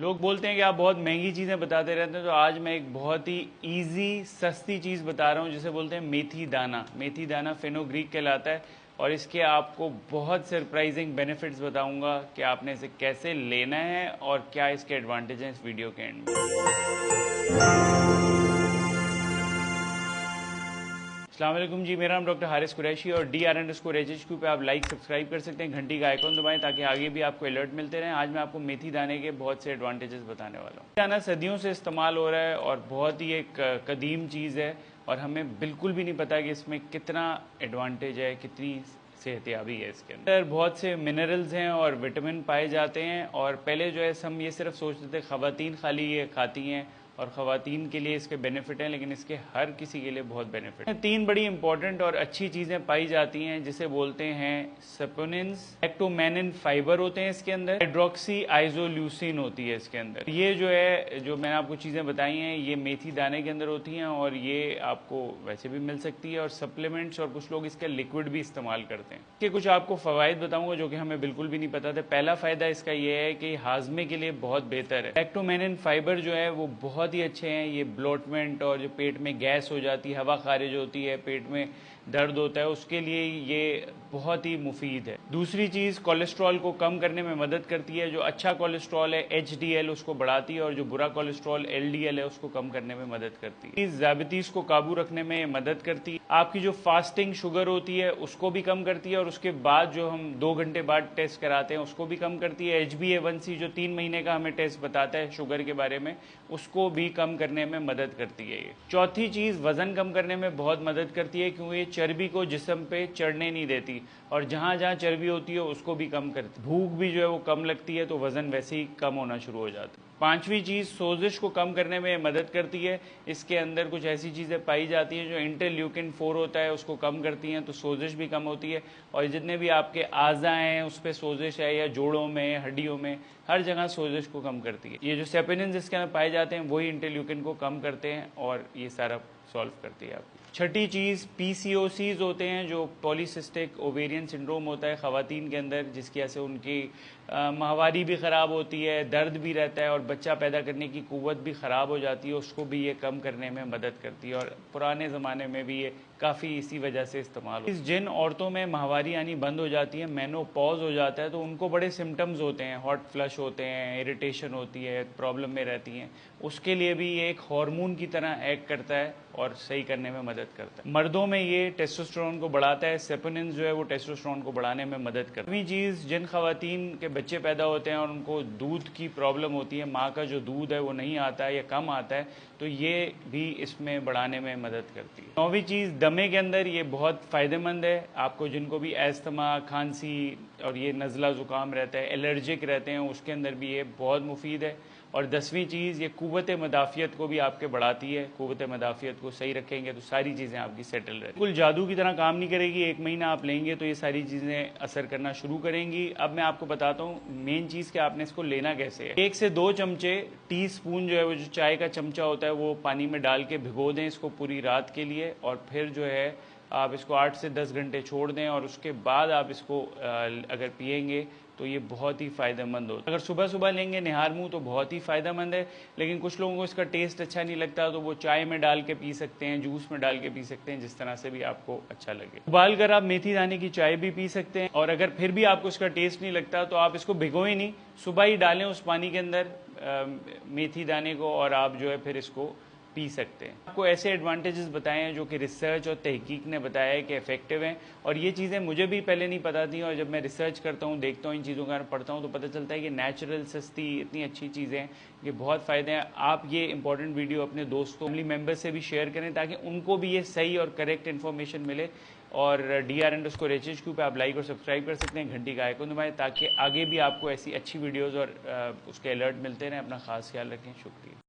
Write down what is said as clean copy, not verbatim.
لوگ بولتے ہیں کہ آپ بہت مہنگی چیزیں بتاتے رہتے ہیں، تو آج میں ایک بہت ہی ایزی سستی چیز بتا رہا ہوں جسے بولتے ہیں میتھی دانہ۔ میتھی دانہ فینوگریک کہلاتا ہے، اور اس کے آپ کو بہت سرپرائزنگ بینیفٹس بتاؤں گا کہ آپ نے اسے کیسے لینا ہے اور کیا اس کے ایڈوانٹیج ہیں اس ویڈیو کے اینڈ میں۔ السلام علیکم جی، میرا نام ڈاکٹر حارث قریشی اور DR_HHQ پہ آپ لائک سبسکرائب کر سکتے ہیں، گھنٹی کا آئیکن دبائیں تاکہ آگے بھی آپ کو الرٹ ملتے رہیں۔ آج میں آپ کو میتھی دانے کے بہت سے ایڈوانٹیجز بتانے والا ہوں۔ میتھی دانہ صدیوں سے استعمال ہو رہا ہے اور بہت ہی ایک قدیم چیز ہے، اور ہمیں بالکل بھی نہیں پتا کہ اس میں کتنا ایڈوانٹیج ہے، کتنی صحت یابی ہے اس کے اندر۔ بہت سے منرلز ہیں اور وٹامن پائے جاتے ہیں، اور پہلے جو ہے ہم یہ صرف سوچتے تھے خواتین خالی یہ کھاتی ہیں اور خواتین کے لیے اس کے بینیفٹ ہیں، لیکن اس کے ہر کسی کے لیے بہت بینیفٹ ہیں۔ تین بڑی امپورٹنٹ اور اچھی چیزیں پائی جاتی ہیں جسے بولتے ہیں سیپوننز، ایکٹومینن فائبر ہوتے ہیں اس کے اندر، ہائیڈروکسی آئزولیوسین ہوتی ہے اس کے اندر۔ یہ جو ہے جو میں نے آپ کو چیزیں بتائی ہیں یہ میتھی دانے کے اندر ہوتی ہیں، اور یہ آپ کو ویسے بھی مل سکتی ہے، اور سپلیمنٹس اور کچھ لوگ اس کا لیکوڈ بھی استعمال کرتے ہیں۔ کہ کچھ آپ کو فوائد بتاؤں گا جو کہ ہمیں بالکل بھی نہیں پتا تھے۔ پہلا فائدہ اس کا یہ ہے کہ ہاضمے کے لیے بہت بہتر ہے۔ ایکٹومینن فائبر جو ہے وہ بہت ہی اچھے ہیں، یہ بلوٹمنٹ اور جو پیٹ میں گیس ہو جاتی ہے، ہوا خارج ہوتی ہے، پیٹ میں درد ہوتا ہے، اس کے لیے یہ بہت ہی مفید ہے۔ دوسری چیز کولیسٹرول کو کم کرنے میں مدد کرتی ہے۔ جو اچھا کولیسٹرول ہے HDL اس کو بڑھاتی ہے، اور جو برا کولیسٹرول LDL ہے اس کو کم کرنے میں مدد کرتی ہے۔ ذیابیطس کو قابو رکھنے میں مدد کرتی ہے۔ آپ کی جو فاسٹنگ شوگر ہوتی ہے اس کو بھی کم کرتی ہے، اور اس کے بعد جو ہم 2 گھنٹے بعد ٹیسٹ کراتے ہیں اس کو بھی کم کرتی ہے۔ HbA1c جو 3 مہینے کا ہمیں ٹیسٹ بتاتا ہے شوگر کے بارے میں، اس کو بھی کم کرنے میں مدد کرتی ہے۔ یہ چوتھی چیز وزن کم کرنے میں بہت مدد کرتی ہے، کیونکہ یہ چربی کو جسم پہ چڑھنے نہیں دیتی، اور جہاں جہاں چربی ہوتی ہے اس کو بھی کم کرتی ہے۔ بھوک بھی جو ہے وہ کم لگتی ہے، تو وزن ویسے ہی کم ہونا شروع ہو جاتا ہے۔ پانچویں چیز سوزش کو کم کرنے میں مدد کرتی ہے۔ اس کے اندر کچھ ایسی چیزیں پائی جاتی ہیں جو انٹرلیوکن 4 ہوتا ہے اس کو کم کرتی ہیں، تو سوزش بھی کم ہوتی ہے، اور جتنے بھی آپ کے اعضاء ہیں اس پہ سوزش ہے، یا جوڑوں میں، ہڈیوں میں، ہر جگہ سوزش کو کم کرتی ہے۔ یہ جو سیپیننز اس کے اندر پائے جاتے ہیں وہی انٹرلیوکن کو کم کرتے ہیں، اور یہ سارا سالو کرتی ہے آپ کی۔ چھٹی چیز PCOCs ہوتے ہیں، جو پولیسسٹک اوویرین سنڈروم ہوتا ہے خواتین کے اندر، جس کی وجہ سے ان کی ماہواری بھی خراب ہوتی ہے، درد بھی رہتا ہے، اور بچہ پیدا کرنے کی قوت بھی خراب ہو جاتی ہے، اس کو بھی یہ کم کرنے میں مدد کرتی ہے، اور پرانے زمانے میں بھی یہ کافی اسی وجہ سے استعمال ہوتی ہے۔ جن عورتوں میں ماہواری آنی بند ہو جاتی ہے، مینوپاز ہو جاتا ہے، تو ان کو بڑے سمٹمز ہوتے ہیں، ہاٹ فلش ہوتے ہیں، اریٹیشن ہوتی ہے، پرابلم میں رہتی ہیں، اس کے لیے بھی یہ ایک ہارمون کی طرح ایکٹ کرتا ہے اور صحیح کرنے میں مدد کرتا ہے۔ مردوں میں یہ ٹیسٹوسٹیرون کو بڑھاتا ہے، سیپوننز جو ہے وہ ٹیسٹوسٹیرون کو بڑھانے میں مدد کرتا ہے۔ اگلی چیز جن خواتین کے بچے پیدا ہوتے ہیں اور ان کو دودھ کی پرابلم ہوتی ہے، ماں کا جو دودھ ہے وہ نہیں آتا ہے یا کم آتا ہے، تو یہ بھی اس میں بڑھانے میں مدد کرتی ہے۔ نویں چیز دمے کے اندر یہ بہت فائدہ مند ہے۔ آپ کو جن کو بھی ایستھما، کھانسی اور یہ نزلہ زکام رہتا ہے، الرجک رہتے ہیں، اس کے اندر بھی یہ بہت مفید ہے۔ اور 10ویں چیز یہ قوت مدافعت کو بھی آپ کے بڑھاتی ہے۔ قوت مدافعت کو صحیح رکھیں گے تو ساری چیزیں آپ کی سیٹل رہتی ہیں۔ بالکل جادو کی طرح کام نہیں کرے گی، 1 مہینہ آپ لیں گے تو یہ ساری چیزیں اثر کرنا شروع کریں گی۔ اب میں آپ کو بتاتا ہوں مین چیز کہ آپ نے اس کو لینا کیسے ہے۔ 1 سے 2 چمچے ٹی اسپون جو ہے وہ جو چائے کا چمچہ ہوتا ہے وہ پانی میں ڈال کے بھگو دیں اس کو پوری رات کے لیے، اور پھر جو ہے آپ اس کو 8 سے 10 گھنٹے چھوڑ دیں، اور اس کے بعد آپ اس کو اگر پئیں گے تو یہ بہت ہی فائدہ مند ہوتا ہے۔ اگر صبح صبح لیں گے نہار منہ تو بہت ہی فائدہ مند ہے، لیکن کچھ لوگوں کو اس کا ٹیسٹ اچھا نہیں لگتا تو وہ چائے میں ڈال کے پی سکتے ہیں، جوس میں ڈال کے پی سکتے ہیں، جس طرح سے بھی آپ کو اچھا لگے۔ ابال کر آپ میتھی دانے کی چائے بھی پی سکتے ہیں، اور اگر پھر بھی آپ کو اس کا ٹیسٹ نہیں لگتا تو آپ اس کو بھگوئیں نہیں، صبح ہی ڈالیں اس پانی کے اندر میتھی دانے کو، اور آپ جو ہے پھر اس کو پی سکتے ہیں۔ آپ کو ایسے ایڈوانٹیجز بتائے ہیں جو کہ ریسرچ اور تحقیق نے بتایا ہے کہ افیکٹو ہیں، اور یہ چیزیں مجھے بھی پہلے نہیں پتا تھیں، اور جب میں ریسرچ کرتا ہوں، دیکھتا ہوں، ان چیزوں کا پڑھتا ہوں تو پتہ چلتا ہے کہ نیچرل، سستی، اتنی اچھی چیزیں یہ بہت فائدے ہیں۔ آپ یہ امپورٹنٹ ویڈیو اپنے دوستوں، فیملی ممبر سے بھی شیئر کریں تاکہ ان کو بھی یہ صحیح اور کریکٹ انفارمیشن ملے، اور DR_HHQ پہ آپ لائک اور سبسکرائب کر سکتے ہیں، گھنٹی کا آئیکن دبائیں تاکہ آگے بھی آپ کو ایسی اچھی ویڈیوز اور اس کے الرٹ ملتے رہیں۔ اپنا خاص خیال رکھیں، شکریہ۔